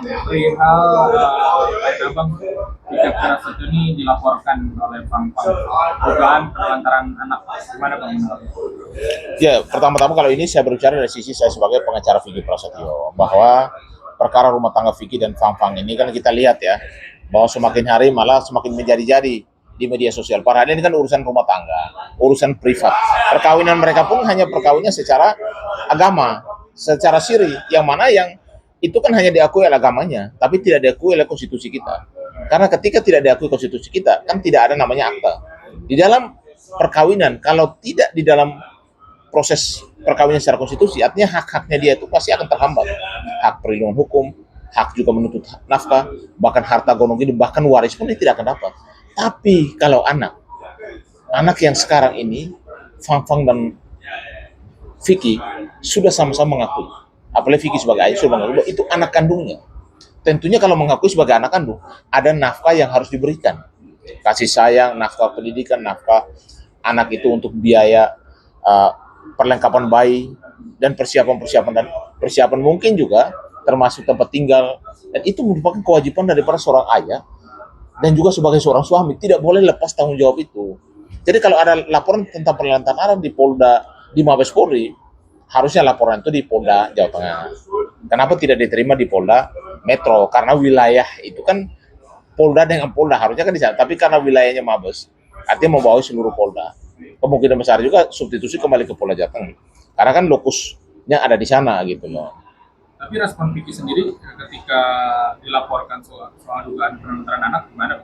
Perihal Abang Richard Prasetyo ini dilaporkan oleh Bang dugaan penelantaran anak. Gimana Bang? Ya, pertama-tama kalau ini saya berbicara dari sisi saya sebagai pengacara Vicky Prasetyo, bahwa perkara rumah tangga Vicky dan Fang ini kan kita lihat ya, bahwa semakin hari malah semakin menjadi-jadi di media sosial. Padahal ini kan urusan rumah tangga, urusan privat. Perkawinan mereka pun hanya perkawinnya secara agama, secara siri, yang mana yang itu kan hanya diakui oleh agamanya, tapi tidak diakui oleh konstitusi kita. Karena ketika tidak diakui konstitusi kita, kan tidak ada namanya akta. Di dalam perkawinan, kalau tidak di dalam proses perkawinan secara konstitusi, artinya hak-haknya dia itu pasti akan terhambat. Hak perlindungan hukum, hak juga menuntut nafkah, bahkan harta gonong gini, bahkan waris pun dia tidak akan dapat. Tapi kalau anak yang sekarang ini, Fang dan Vicky sudah sama-sama mengakui, apalagi Vicky sebagai ayah sudah mengakui bahwa itu anak kandungnya. Tentunya kalau mengakui sebagai anak kandung, ada nafkah yang harus diberikan. Kasih sayang, nafkah pendidikan, nafkah anak itu untuk biaya perlengkapan bayi dan persiapan mungkin juga termasuk tempat tinggal, dan itu merupakan kewajiban daripada seorang ayah dan juga sebagai seorang suami tidak boleh lepas tanggung jawab itu. Jadi kalau ada laporan tentang penelantaran di Polda, di Mabes Polri, harusnya laporan itu di Polda Jawa Tengah. Kenapa tidak diterima di Polda Metro? Karena wilayah itu kan Polda dengan Polda harusnya kan di sana, tapi karena wilayahnya Mabes, artinya membawa seluruh Polda. Kemungkinan besar juga substitusi kembali ke Polda Jateng, karena kan lokusnya ada di sana gitu loh. Tapi respon Vicky sendiri ketika dilaporkan soal dugaan penelantaran anak gimana?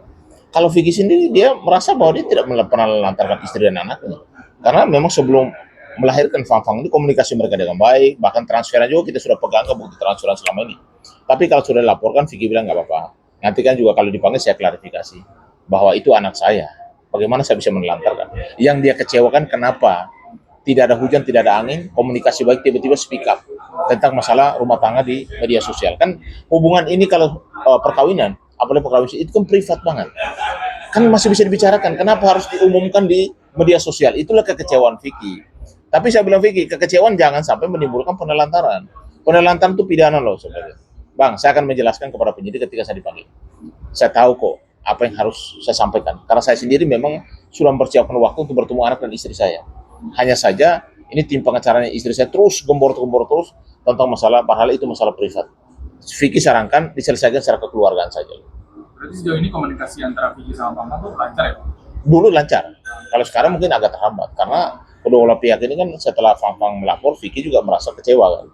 Kalau Vicky sendiri dia merasa bahwa dia tidak pernah melantarkan istri dan anaknya, karena memang sebelum melahirkan Fang ini komunikasi mereka dengan baik, bahkan transferan juga kita sudah pegang ke bukti transferan selama ini. Tapi kalau sudah dilaporkan, Vicky bilang nggak apa-apa. Nanti kan juga kalau dipanggil saya klarifikasi bahwa itu anak saya. Bagaimana saya bisa menelantarkan? Yang dia kecewakan kenapa tidak ada hujan, tidak ada angin, komunikasi baik, tiba-tiba speak up tentang masalah rumah tangga di media sosial. Kan hubungan ini kalau perkawinan, apalagi perkawinan itu kan privat banget. Kan masih bisa dibicarakan, kenapa harus diumumkan di media sosial? Itulah kekecewaan Vicky. Tapi saya bilang Vicky, kekecewaan jangan sampai menimbulkan penelantaran. Penelantaran itu pidana loh sebenarnya. Bang, saya akan menjelaskan kepada penyidik ketika saya dipanggil. Saya tahu kok apa yang harus saya sampaikan. Karena saya sendiri memang sudah mempersiapkan waktu untuk bertemu anak dan istri saya. Hanya saja ini tim pengacaranya istri saya terus gembor terus tentang masalah, padahal itu masalah privat. Vicky sarankan diselesaikan secara kekeluargaan saja. Berarti sejauh ini komunikasi antara Vicky sama Bang tuh lancar ya Pak? Dulu lancar. Kalau sekarang mungkin agak terhambat karena kedua pihak ini kan setelah Fang melapor, Vicky juga merasa kecewa kan.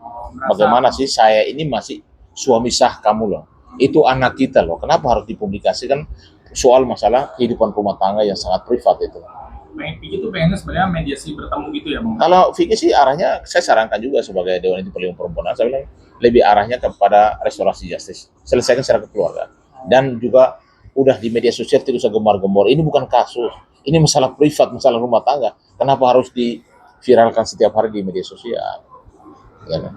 Bagaimana sih saya ini masih suami sah kamu loh. Itu anak kita loh. Kenapa harus dipublikasikan soal masalah kehidupan rumah tangga yang sangat privat itu. Vicky tuh pengennya sebenarnya mediasi bertemu gitu ya Bang? Kalau Vicky sih arahnya, saya sarankan juga sebagai Dewan Inti Perlindungan Perempuan, saya bilang lebih arahnya kepada restorasi justice. Selesaikan secara kekeluargaan. Dan juga udah di media sosial tidak usah gemar-gembor. Ini bukan kasus. Ini masalah privat, masalah rumah tangga. Kenapa harus diviralkan setiap hari di media sosial? Ya, kan?